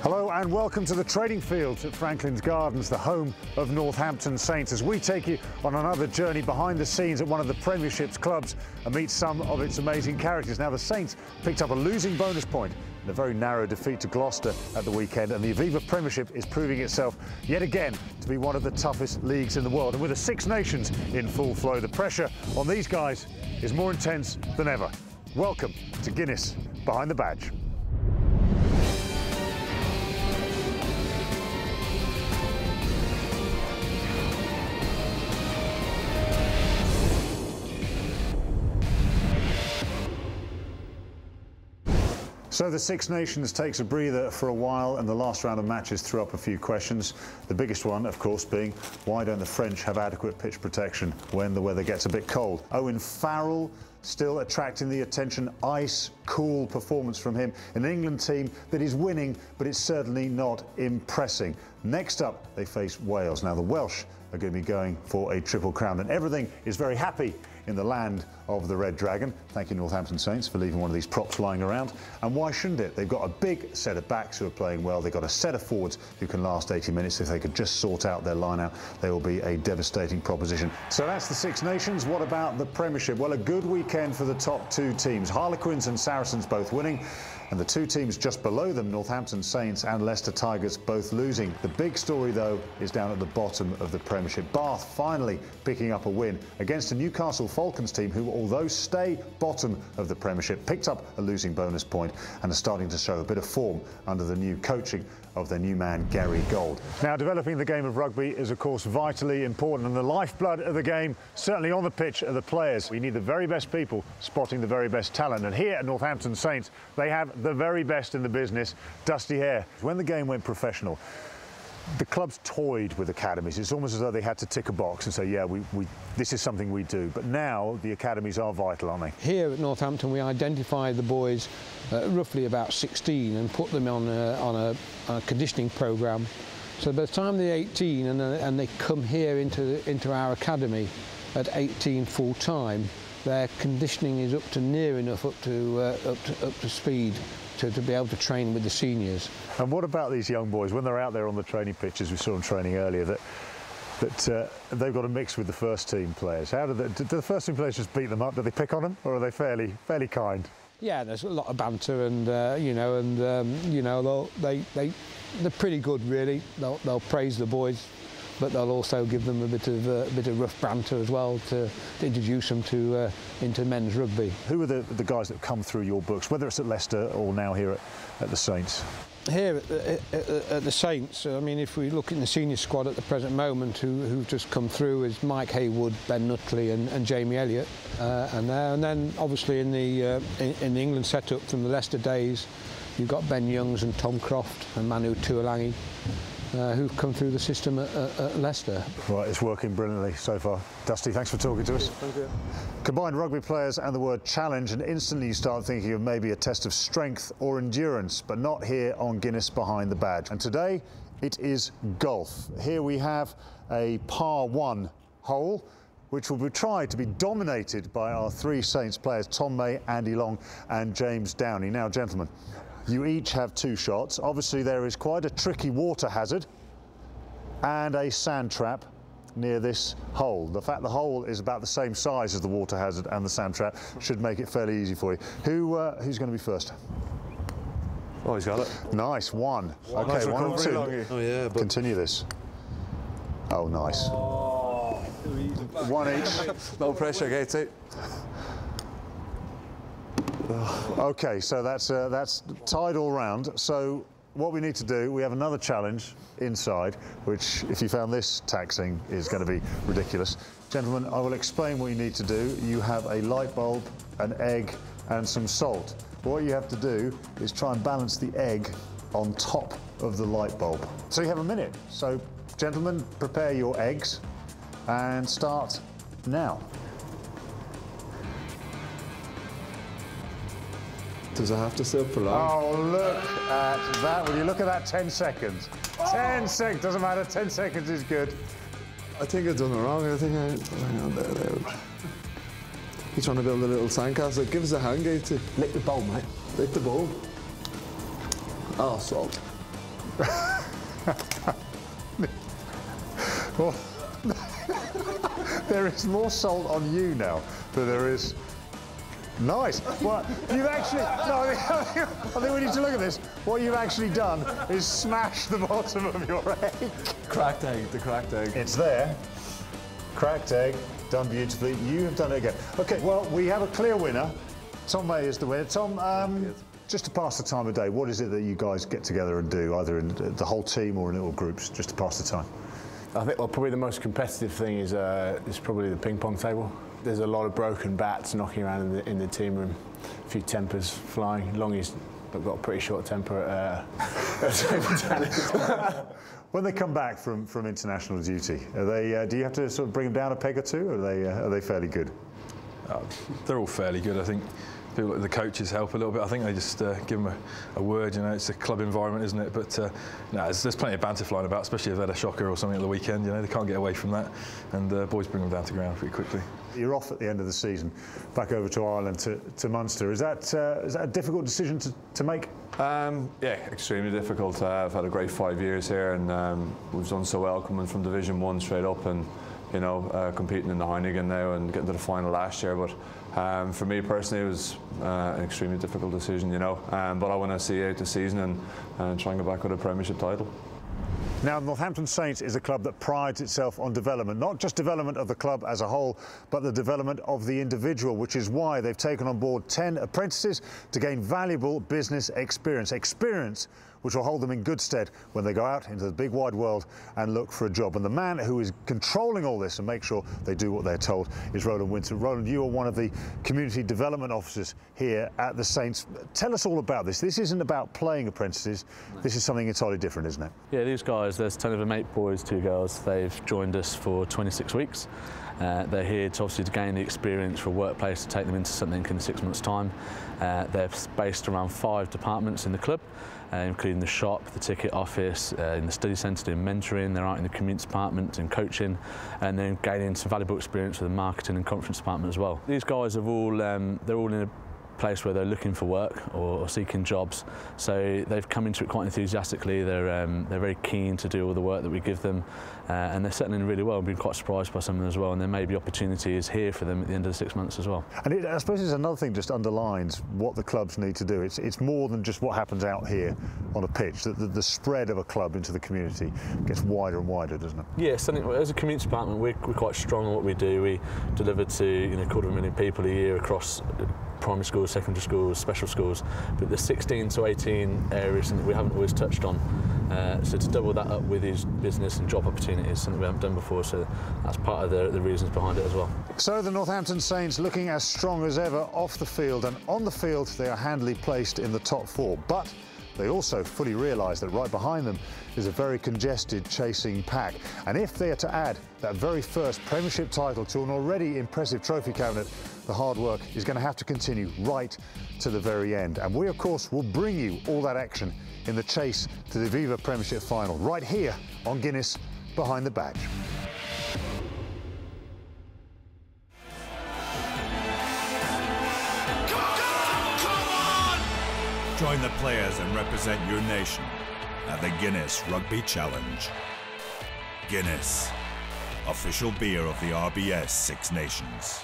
Hello and welcome to the training fields at Franklin's Gardens, the home of Northampton Saints, as we take you on another journey behind the scenes at one of the Premiership's clubs and meet some of its amazing characters. Now, the Saints picked up a losing bonus point in a very narrow defeat to Gloucester at the weekend, and the Aviva Premiership is proving itself yet again to be one of the toughest leagues in the world. And with the Six Nations in full flow, the pressure on these guys is more intense than ever. Welcome to Guinness Behind the Badge. So the Six Nations takes a breather for a while, and the last round of matches threw up a few questions. The biggest one, of course, being why don't the French have adequate pitch protection when the weather gets a bit cold? Owen Farrell still attracting the attention. Ice cool performance from him. An England team that is winning, but it's certainly not impressing. Next up, they face Wales. Now, the Welsh are going to be going for a triple crown, and everything is very happy in the land of the Red Dragon. Thank you, Northampton Saints, for leaving one of these props lying around. And why shouldn't it? They've got a big set of backs who are playing well. They've got a set of forwards who can last 80 minutes. If they could just sort out their line-out, they will be a devastating proposition. So that's the Six Nations. What about the Premiership? Well, a good weekend for the top two teams. Harlequins and Saracens both winning, and the two teams just below them, Northampton Saints and Leicester Tigers, both losing. The big story, though, is down at the bottom of the Premiership. Bath finally picking up a win against a Newcastle Falcons team who, although stay bottom of the Premiership, picked up a losing bonus point and are starting to show a bit of form under the new coaching of their new man, Gary Gold. Now, developing the game of rugby is, of course, vitally important, and the lifeblood of the game, certainly on the pitch, are the players. We need the very best people spotting the very best talent, and here at Northampton Saints, they have the very best in the business, Dusty Hare. When the game went professional, the clubs toyed with academies. It's almost as though they had to tick a box and say, yeah, this is something we do. But now the academies are vital, aren't they? Here at Northampton, we identify the boys roughly about 16 and put them on a conditioning programme. So by the time they're 18 and they come here into our academy at 18 full time, their conditioning is up to near enough up to speed to be able to train with the seniors. And what about these young boys when they're out there on the training pitches? We saw them training earlier that they've got a mix with the first team players. How do the first team players just beat them up? Do they pick on them, or are they fairly kind? Yeah, there's a lot of banter, and they're pretty good really. They'll praise the boys, but they'll also give them a bit of rough banter as well to introduce them into men's rugby. Who are the guys that come through your books, whether it's at Leicester or now here at the Saints? Here at the Saints, I mean, if we look in the senior squad at the present moment, who've just come through is Mike Haywood, Ben Nutley and Jamie Elliott, and then obviously in the England setup from the Leicester days, you've got Ben Youngs and Tom Croft and Manu Tuilagi, who've come through the system at Leicester. Right, it's working brilliantly so far. Dusty, thanks for talking to us. Thank you. Combine rugby players and the word challenge, and instantly you start thinking of maybe a test of strength or endurance, but not here on Guinness Behind the Badge. And today, it is golf. Here we have a par 1 hole, which will be tried to be dominated by our three Saints players, Tom May, Andy Long and James Downey. Now, gentlemen, you each have 2 shots. Obviously, there is quite a tricky water hazard and a sand trap near this hole. The fact the hole is about the same size as the water hazard and the sand trap should make it fairly easy for you. Who's going to be first? Oh, he's got it. Nice, one. Okay, nice 1 and 2. Oh, yeah, but continue this. Oh, nice. Oh. 1 each. No pressure, Gatesy. Okay, so that's tied all round. So what we need to do, we have another challenge inside, which, if you found this taxing, is going to be ridiculous. Gentlemen, I will explain what you need to do. You have a light bulb, an egg, and some salt. What you have to do is try and balance the egg on top of the light bulb. So you have a minute. So, gentlemen, prepare your eggs and start now. Does it have to sit for long? Oh, look at that. Will you look at that? 10 seconds. 10 seconds. Doesn't matter. 10 seconds is good. I think I've done it wrong. I think hang on there. He's trying to build a little sandcastle. Give us a hand, Gatesy. Lick the bowl, mate. Lick the bowl. Oh, salt. Well, there is more salt on you now than there is. Nice. Well, you've actually. No, I think we need to look at this. What you've actually done is smash the bottom of your egg. Cracked egg, the cracked egg. It's there. Cracked egg, done beautifully. You have done it again. Okay, well, we have a clear winner. Tom May is the winner. Tom, just to pass the time of day, what is it that you guys get together and do, either in the whole team or in little groups, just to pass the time? I think probably the most competitive thing is probably the ping pong table. There's a lot of broken bats knocking around in the team room, a few tempers flying. Longy's got a pretty short temper at table tennis. When they come back from international duty, are they? Do you have to sort of bring them down a peg or two, or are they fairly good? They're all fairly good, I think. Feel like the coaches help a little bit. I think they just give them a word. You know, it's a club environment, isn't it? But no, there's plenty of banter flying about, especially if they've had a shocker or something at the weekend. You know, they can't get away from that, and boys bring them down to ground pretty quickly. You're off at the end of the season, back over to Ireland to Munster. Is that a difficult decision to make? Yeah, extremely difficult. I've had a great 5 years here, and we've done so well coming from Division 1 straight up, and you know, competing in the Heineken now and getting to the final last year. But for me personally, it was an extremely difficult decision, you know. But I want to see out the season and try and go back with a Premiership title. Now, Northampton Saints is a club that prides itself on development, not just development of the club as a whole, but the development of the individual, which is why they've taken on board 10 apprentices to gain valuable business experience which will hold them in good stead when they go out into the big wide world and look for a job. And the man who is controlling all this and make sure they do what they're told is Roland Winter. Roland, you are one of the community development officers here at the Saints. Tell us all about this. This isn't about playing apprentices. This is something entirely different, isn't it? Yeah, these guys, there's 10 of them, 8 boys, 2 girls. They've joined us for 26 weeks. They're here to obviously to gain the experience for a workplace to take them into something in 6 months' time. They're based around 5 departments in the club, including the shop, the ticket office, in the study centre doing mentoring. They're out in the community department and coaching, and then gaining some valuable experience with the marketing and conference department as well. These guys have all, they're all in a place where they're looking for work or seeking jobs, so they've come into it quite enthusiastically. They're very keen to do all the work that we give them, and they're settling in really well. I've been quite surprised by some of them as well, and there may be opportunities here for them at the end of the 6 months as well. And I suppose it's another thing just underlines what the clubs need to do. It's more than just what happens out here on a pitch. The spread of a club into the community gets wider and wider, doesn't it? Yeah, as a community department, we're quite strong on what we do. We deliver to 250,000 people a year across primary schools, secondary schools, special schools, but the 16 to 18 areas that we haven't always touched on. So to double that up with these business and job opportunities, something we haven't done before, so that's part of the reasons behind it as well. So the Northampton Saints looking as strong as ever off the field, and on the field they are handily placed in the top 4, but they also fully realise that right behind them is a very congested chasing pack. And if they are to add that very first Premiership title to an already impressive trophy cabinet, the hard work is going to have to continue right to the very end. And we, of course, will bring you all that action in the chase to the Aviva Premiership final, right here on Guinness Behind the Badge. Join the players and represent your nation at the Guinness Rugby Challenge. Guinness, official beer of the RBS Six Nations.